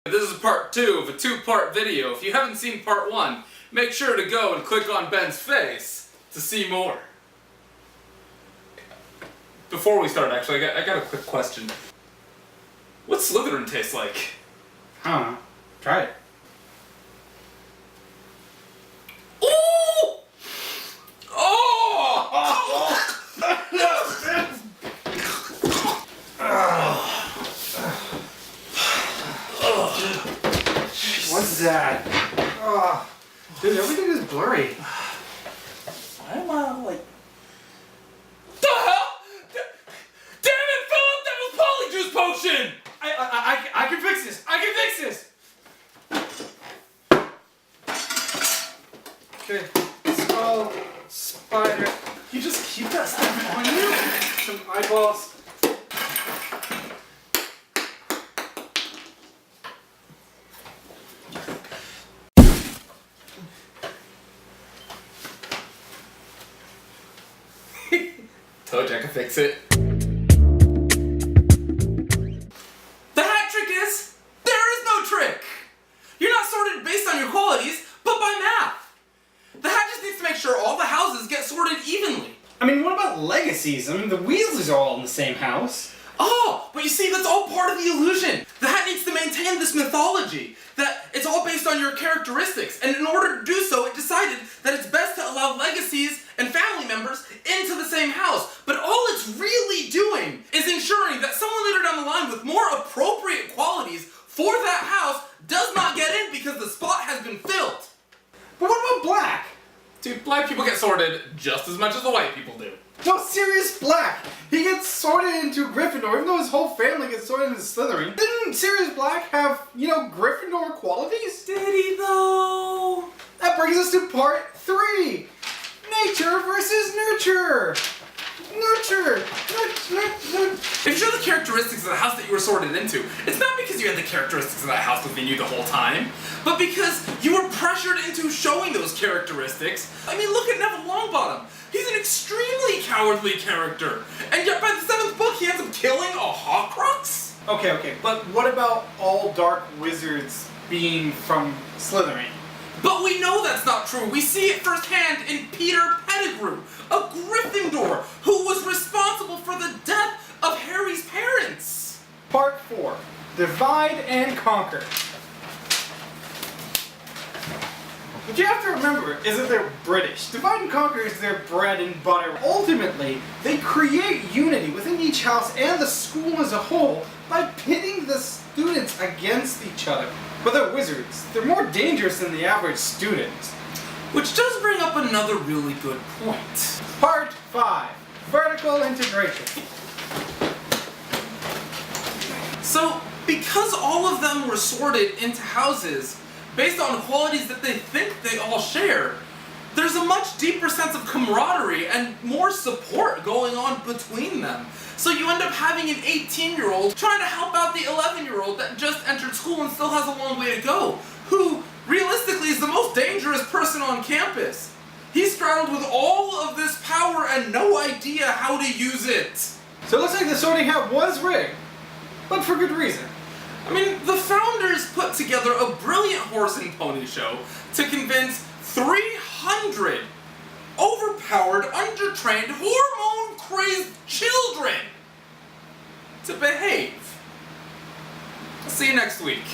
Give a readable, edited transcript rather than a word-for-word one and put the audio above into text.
This is part 2 of a 2-part video. If you haven't seen part 1, make sure to go and click on Ben's face to see more. Before we start, actually, I got a quick question. What's Slytherin taste like? I don't know. Try it. Ooh! Oh! What's that? Oh, dude, everything is blurry. Why am I like... The hell? Damn it, Philip! That was Polyjuice Potion! I can fix this. I can fix this. Okay. Skull, spider. You just keep that stuff on you. Some eyeballs. Told you I could fix it. The hat trick is, there is no trick! You're not sorted based on your qualities, but by math. The hat just needs to make sure all the houses get sorted evenly. I mean, what about legacies? I mean, the Weasleys are all in the same house. Oh, but you see, that's all part of the illusion. The hat needs to maintain this mythology, that it's all based on your characteristics, and in order to do so, it decided that it's best to allow legacies and family members into the same house. But all it's really doing is ensuring that someone later down the line with more appropriate qualities for that house does not get in because the spot has been filled. But what about Black? Dude, black people get sorted just as much as the white people do. No, Sirius Black! He gets sorted into Gryffindor, even though his whole family gets sorted into Slytherin. Didn't Sirius Black have, Gryffindor qualities? Did he though? That brings us to part 3. Nature versus nurture. Nurture. If you show the characteristics of the house that you were sorted into, it's not because you had the characteristics of that house within you the whole time, but because you were pressured into showing those characteristics. I mean, look at Neville Longbottom. He's an extremely cowardly character, and yet by the 7th book he ends up killing a Horcrux? Okay, but what about all dark wizards being from Slytherin? But we know that's not true. We see it firsthand in Peter Pettigrew, a Gryffindor who was responsible for the death of Harry's parents. Part 4. Divide and Conquer. What you have to remember is that they're British. Divide and Conquer is their bread and butter. Ultimately, they create unity within each house and the school as a whole by pitting the students against each other. But they're wizards. They're more dangerous than the average student. Which does bring up another really good point. Part 5. Vertical integration. So, because all of them were sorted into houses based on qualities that they think they all share, there's a much deeper sense of camaraderie and more support going on between them. So you end up having an 18-year-old trying to help out the 11-year-old that just entered school and still has a long way to go, who realistically is the most dangerous person on campus. He's straddled with all of this power and no idea how to use it. So it looks like the sorting hat was rigged, but for good reason. I mean, the founders put together a brilliant horse and pony show to convince 300 overpowered, undertrained, hormone-crazed children to behave. I'll see you next week.